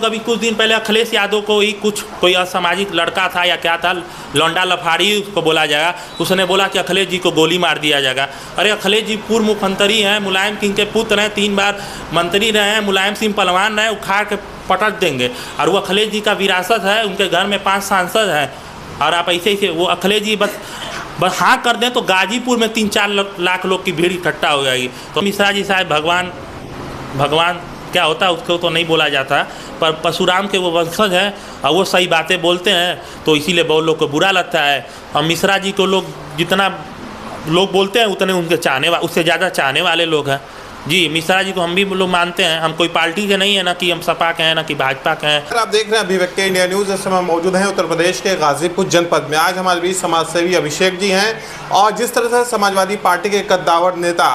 अभी कुछ दिन पहले अखिलेश यादव को ही कोई असामाजिक लड़का था या क्या था, लौंडा लफाड़ी उसको बोला जाएगा, उसने बोला कि अखिलेश जी को गोली मार दिया जाएगा। अरे अखिलेश जी पूर्व मुख्यमंत्री हैं, मुलायम सिंह के पुत्र हैं, 3 बार मंत्री रहे हैं, मुलायम सिंह पहलवान रहे, उखाड़ के पटक देंगे। और वो अखिलेश जी का विरासत है, उनके घर में 5 सांसद हैं। और आप ऐसे ही वो अखिलेश जी बस हाँ कर दें तो गाजीपुर में 3-4 लाख लोग की भीड़ इकट्ठा हो जाएगी। तो मिश्रा जी साहब भगवान क्या होता है उसको तो नहीं बोला जाता, पर परशुराम के वो वंशज हैं और वो सही बातें बोलते हैं, तो इसीलिए बहुत लोग को बुरा लगता है। और मिश्रा जी को लोग जितना लोग बोलते हैं उतने उनके उससे ज़्यादा चाहने वाले लोग हैं। जी, मिश्रा जी को हम भी लोग मानते हैं, हम कोई पार्टी के नहीं है, ना कि हम सपा के हैं, ना कि भाजपा के हैं। आप देख रहे हैं अभिव्यक्ति इंडिया न्यूज़। इस समय मौजूद हैं उत्तर प्रदेश के गाजीपुर जनपद में। आज हमारे बीच समाजसेवी अभिषेक जी हैं और जिस तरह से समाजवादी पार्टी के कद्दावर नेता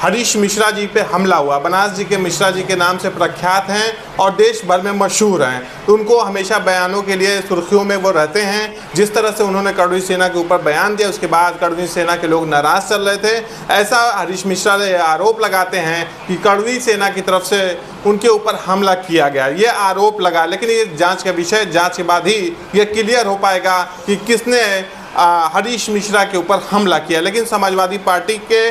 हरीश मिश्रा जी पे हमला हुआ, बनास जी के मिश्रा जी के नाम से प्रख्यात हैं और देश भर में मशहूर हैं, तो उनको हमेशा बयानों के लिए सुर्खियों में वो रहते हैं। जिस तरह से उन्होंने कड़वी सेना के ऊपर बयान दिया, उसके बाद कड़वी सेना के लोग नाराज़ चल रहे थे। ऐसा हरीश मिश्रा ने आरोप लगाते हैं कि कड़वी सेना की तरफ से उनके ऊपर हमला किया गया, ये आरोप लगा। लेकिन ये जाँच का विषय, जाँच के बाद ही ये क्लियर हो पाएगा कि किसने हरीश मिश्रा के ऊपर हमला किया। लेकिन समाजवादी पार्टी के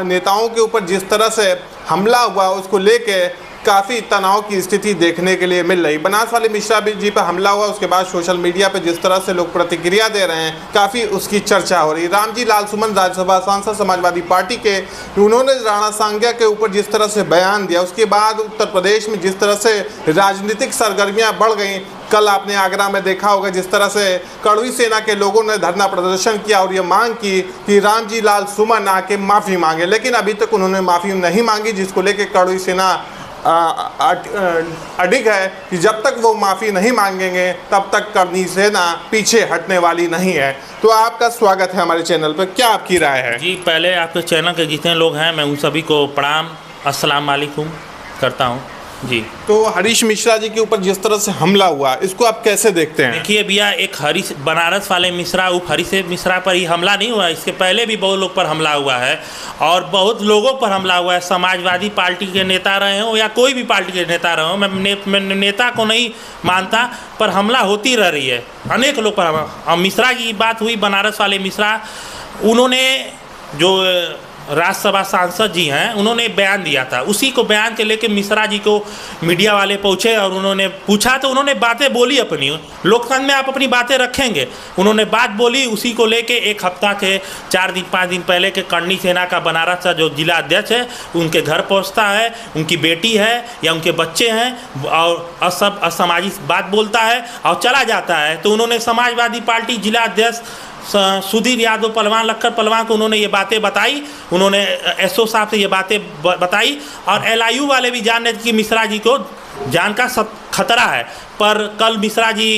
नेताओं के ऊपर जिस तरह से हमला हुआ उसको लेके काफ़ी तनाव की स्थिति देखने के लिए मिल रही। बनास वाले मिश्रा जी पर हमला हुआ, उसके बाद सोशल मीडिया पे जिस तरह से लोग प्रतिक्रिया दे रहे हैं, काफ़ी उसकी चर्चा हो रही। रामजी लाल सुमन राज्यसभा सांसद समाजवादी पार्टी के, उन्होंने राणा सांगया के ऊपर जिस तरह से बयान दिया, उसके बाद उत्तर प्रदेश में जिस तरह से राजनीतिक सरगर्मियाँ बढ़ गई। कल आपने आगरा में देखा होगा जिस तरह से कड़वी सेना के लोगों ने धरना प्रदर्शन किया और ये मांग की कि रामजी लाल सुमन आके माफ़ी मांगे, लेकिन अभी तक उन्होंने माफ़ी नहीं मांगी, जिसको लेकर कड़वी सेना अडिग है कि जब तक वो माफ़ी नहीं मांगेंगे तब तक कड़वी सेना पीछे हटने वाली नहीं है। तो आपका स्वागत है हमारे चैनल पर, क्या आपकी राय है? जी, पहले आपके चैनल के जितने लोग हैं मैं उन सभी को प्रणाम, अस्सलाम वालेकुम करता हूँ। जी, तो हरीश मिश्रा जी के ऊपर जिस तरह से हमला हुआ, इसको आप कैसे देखते हैं? देखिए भैया, एक हरीश बनारस वाले मिश्रा हरीश मिश्रा पर ही हमला नहीं हुआ, इसके पहले भी बहुत लोग पर हमला हुआ है और बहुत लोगों पर हमला हुआ है। समाजवादी पार्टी के नेता रहे हों या कोई भी पार्टी के नेता रहे हों, मैं नेता को नहीं मानता, पर हमला होती रह रही है अनेक लोग पर। और मिश्रा की बात हुई, बनारस वाले मिश्रा, उन्होंने जो राज्यसभा सांसद जी हैं, उन्होंने बयान दिया था, उसी को बयान के लेके मिश्रा जी को मीडिया वाले पहुँचे और उन्होंने पूछा तो उन्होंने बातें बोली अपनी। लोकतंत्र में आप अपनी बातें रखेंगे, उन्होंने बात बोली। उसी को लेके 1 हफ्ता के 4 दिन 5 दिन पहले के कड़वी सेना का बनारस का जो जिला अध्यक्ष है उनके घर पहुँचता है, उनकी बेटी है या उनके बच्चे हैं और सब असामाजिक बात बोलता है और चला जाता है। तो उन्होंने समाजवादी पार्टी जिला अध्यक्ष सुधीर यादव पहलवान, लखर पहलवान को उन्होंने ये बातें बताई, उन्होंने एसओ साहब से ये बातें बताई और एलआईयू वाले भी जान रहे थे कि मिश्रा जी को जान का खतरा है। पर कल मिश्रा जी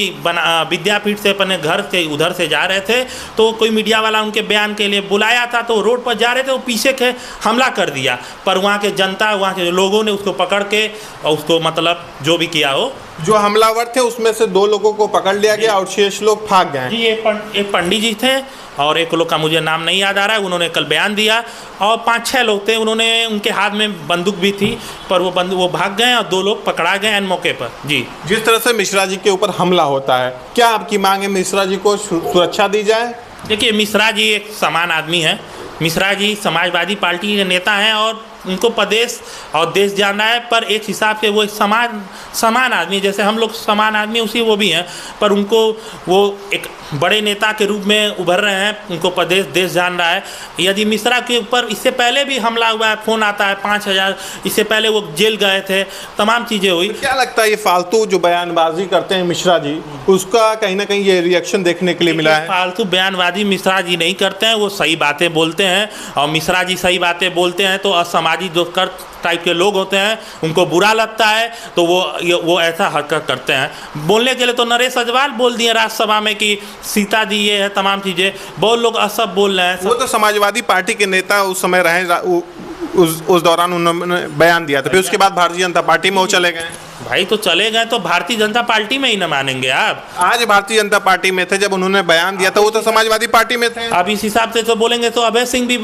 विद्यापीठ से अपने घर से उधर से जा रहे थे, तो कोई मीडिया वाला उनके बयान के लिए बुलाया था, तो रोड पर जा रहे थे, वो पीछे के हमला कर दिया। पर वहाँ के जनता, वहाँ के लोगों ने उसको पकड़ के और उसको मतलब जो भी किया हो, जो हमलावर थे उसमें से 2 लोगों को पकड़ लिया गया और शेष लोग भाग गए। जी, एक पंडित जी थे और एक लोग का मुझे नाम नहीं याद आ रहा है, उन्होंने कल बयान दिया और 5-6 लोग थे, उन्होंने उनके हाथ में बंदूक भी थी, पर वो भाग गए और 2 लोग पकड़ा गए एन मौके पर। जी, जिस तरह से मिश्रा जी के ऊपर हमला होता है, क्या आपकी मांग है मिश्रा जी को सुरक्षा दी जाए? देखिए, मिश्रा जी एक समान आदमी है, मिश्रा जी समाजवादी पार्टी के नेता हैं और उनको प्रदेश और देश जाना है, पर एक हिसाब से वो एक समान आदमी, जैसे हम लोग समान आदमी उसी वो भी हैं, पर उनको वो एक बड़े नेता के रूप में उभर रहे हैं, उनको प्रदेश देश जान रहा है। यदि मिश्रा के ऊपर इससे पहले भी हमला हुआ है, फ़ोन आता है 5000, इससे पहले वो जेल गए थे, तमाम चीज़ें हुई। क्या लगता है ये फालतू जो बयानबाजी करते हैं मिश्रा जी, उसका कहीं ना कहीं ये रिएक्शन देखने के लिए मिला है? फालतू बयानबाजी मिश्रा जी नहीं करते हैं, वो सही बातें बोलते हैं और मिश्रा जी सही बातें बोलते हैं तो असामाजिक जो टाइप के लोग होते हैं उनको बुरा लगता है, तो वो ऐसा हरकत करते हैं। बोलने के लिए तो नरेश अग्रवाल बोल दिए राज्यसभा में कि सीता दी ये है, तमाम चीज़ें बहुत लोग असब बोल रहे हैं। वो तो समाजवादी पार्टी के नेता उस समय रहे, उस दौरान उन्होंने बयान दिया था, फिर उसके बाद भारतीय जनता पार्टी में वो चले गए। भाई तो चले गए तो भारतीय जनता पार्टी में ही न मानेंगे आप। आज भारतीय जनता पार्टी में थे, जब उन्होंने बयान दिया था वो तो समाजवादी पार्टी में थे। अब इस हिसाब से तो बोलेंगे तो अभय सिंह भी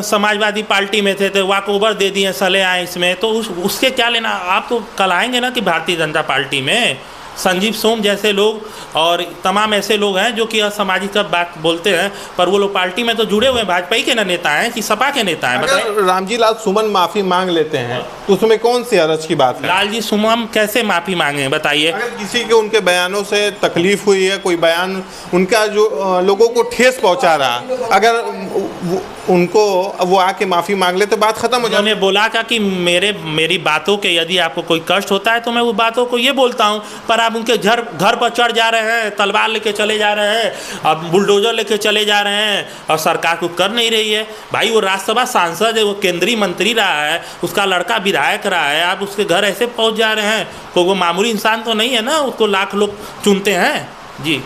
समाजवादी पार्टी में थे, तो वाक ओवर दे दिए, चले आए इसमें, तो उसके क्या लेना। आप तो कल आएंगे ना कि भारतीय जनता पार्टी में संजीव सोम जैसे लोग और तमाम ऐसे लोग हैं जो कि असामाजिक का बात बोलते हैं, पर वो लोग पार्टी में तो जुड़े हुए हैं। भाजपा ही के ना नेता हैं कि सपा के नेता हैं? अगर रामजी लाल सुमन माफी मांग लेते हैं तो उसमें कौन सी हरज की बात है? लालजी सुमन कैसे माफी मांगे बताइए? अगर किसी के उनके बयानों से तकलीफ हुई है, कोई बयान उनका जो लोगों को ठेस पहुंचा रहा, अगर उनको वो आके माफी मांग ले तो बात खत्म हो जाए। उन्होंने बोला कि मेरी बातों के यदि आपको कोई कष्ट होता है तो मैं वो बातों को ये बोलता हूँ, पर आप उनके घर पर चढ़ जा रहे हैं, तलवार लेके चले जा रहे हैं, अब बुलडोजर लेके चले जा रहे हैं और सरकार कुछ कर नहीं रही है। भाई वो राज्यसभा सांसद है, वो केंद्रीय मंत्री रहा है, उसका लड़का विधायक रहा है, आप उसके घर ऐसे पहुँच जा रहे हैं। वो मामूली इंसान तो नहीं है ना, उसको लाख लोग चुनते हैं जी।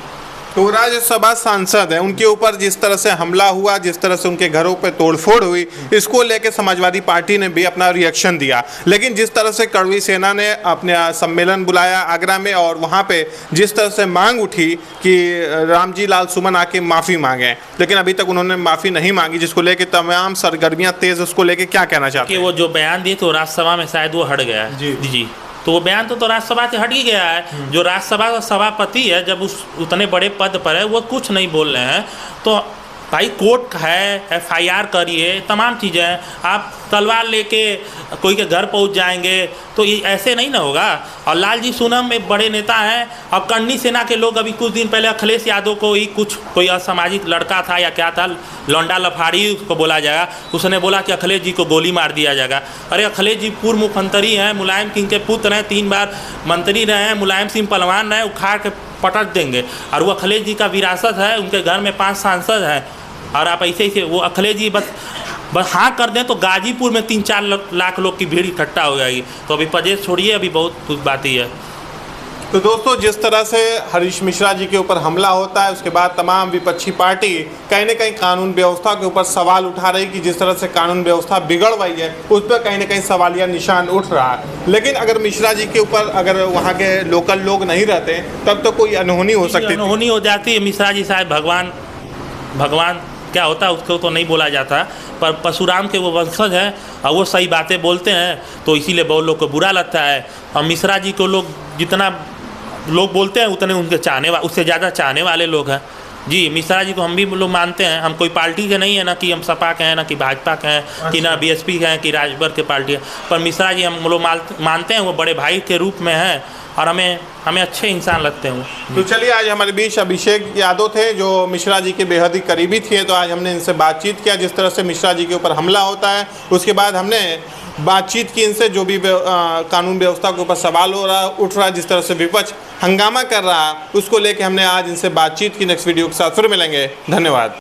तो राज्यसभा सांसद है, उनके ऊपर जिस तरह से हमला हुआ, जिस तरह से उनके घरों पे तोड़फोड़ हुई, इसको लेके समाजवादी पार्टी ने भी अपना रिएक्शन दिया। लेकिन जिस तरह से कड़वी सेना ने अपने सम्मेलन बुलाया आगरा में और वहाँ पे जिस तरह से मांग उठी कि रामजी लाल सुमन आके माफ़ी मांगे, लेकिन अभी तक उन्होंने माफ़ी नहीं मांगी, जिसको लेके तमाम सरगर्मियाँ तेज। उसको लेके क्या कहना चाहते हैं? वो जो बयान दिए तो राज्यसभा में शायद वो हट गया है जी। तो वो बयान तो राज्यसभा से हट ही गया है। जो राज्यसभा का सभापति है, जब उतने बड़े पद पर है, वो कुछ नहीं बोल रहे हैं, तो भाई कोर्ट है, FIR करिए, तमाम चीज़ें हैं। आप तलवार लेके कोई के घर पहुंच जाएंगे तो ये ऐसे नहीं ना होगा। और लालजी सुमन एक बड़े नेता हैं। अब करनी सेना के लोग अभी कुछ दिन पहले अखिलेश यादव को ही कोई असामाजिक लड़का था या क्या था, लौंडा लफाड़ी उसको बोला जाएगा, उसने बोला कि अखिलेश जी को गोली मार दिया जाएगा। अरे अखिलेश जी पूर्व मुख्यमंत्री हैं, मुलायम सिंह के पुत्र हैं, 3 बार मंत्री रहे हैं, मुलायम सिंह पहलवान रहे, उखाड़ के पटक देंगे। और वो अखिलेश जी का विरासत है, उनके घर में 5 सांसद हैं, और आप ऐसे ही वो अखिलेश जी बस हाँ कर दें तो गाजीपुर में 3-4 लाख लोग की भीड़ इकट्ठा हो जाएगी। तो अभी प्रदेश छोड़िए, अभी बहुत कुछ बात ही है। तो दोस्तों, जिस तरह से हरीश मिश्रा जी के ऊपर हमला होता है, उसके बाद तमाम विपक्षी पार्टी कहीं ना कहीं कानून व्यवस्था के ऊपर सवाल उठा रही कि जिस तरह से कानून व्यवस्था बिगड़ गई है, उस पर कहीं ना कहीं सवालिया निशान उठ रहा है। लेकिन अगर मिश्रा जी के ऊपर अगर वहाँ के लोकल लोग नहीं रहते तब तो कोई अनहोनी हो सकती, अनहोनी हो जाती है। मिश्रा जी शायद भगवान क्या होता है उसको तो नहीं बोला जाता, पर परशुराम के वो वंशज हैं और वो सही बातें बोलते हैं, तो इसीलिए बहुत लोग को बुरा लगता है। और मिश्रा जी को लोग जितना लोग बोलते हैं उतने उनके उससे ज़्यादा चाहने वाले लोग हैं जी। मिश्रा जी को हम भी लोग मानते हैं, हम कोई पार्टी के नहीं है ना कि हम सपा के हैं, ना कि भाजपा के हैं, कि ना BSP के हैं, कि राजभर के पार्टी है, पर मिश्रा जी हम लोग मानते हैं, वो बड़े भाई के रूप में हैं और हमें अच्छे इंसान लगते हैं। तो चलिए, आज हमारे बीच अभिषेक यादव थे जो मिश्रा जी के बेहद ही करीबी थे, तो आज हमने इनसे बातचीत किया। जिस तरह से मिश्रा जी के ऊपर हमला होता है, उसके बाद हमने बातचीत की इनसे, जो भी कानून व्यवस्था के ऊपर सवाल उठ रहा है, जिस तरह से विपक्ष हंगामा कर रहा है, उसको लेके हमने आज इनसे बातचीत की। नेक्स्ट वीडियो के साथ फिर मिलेंगे। धन्यवाद।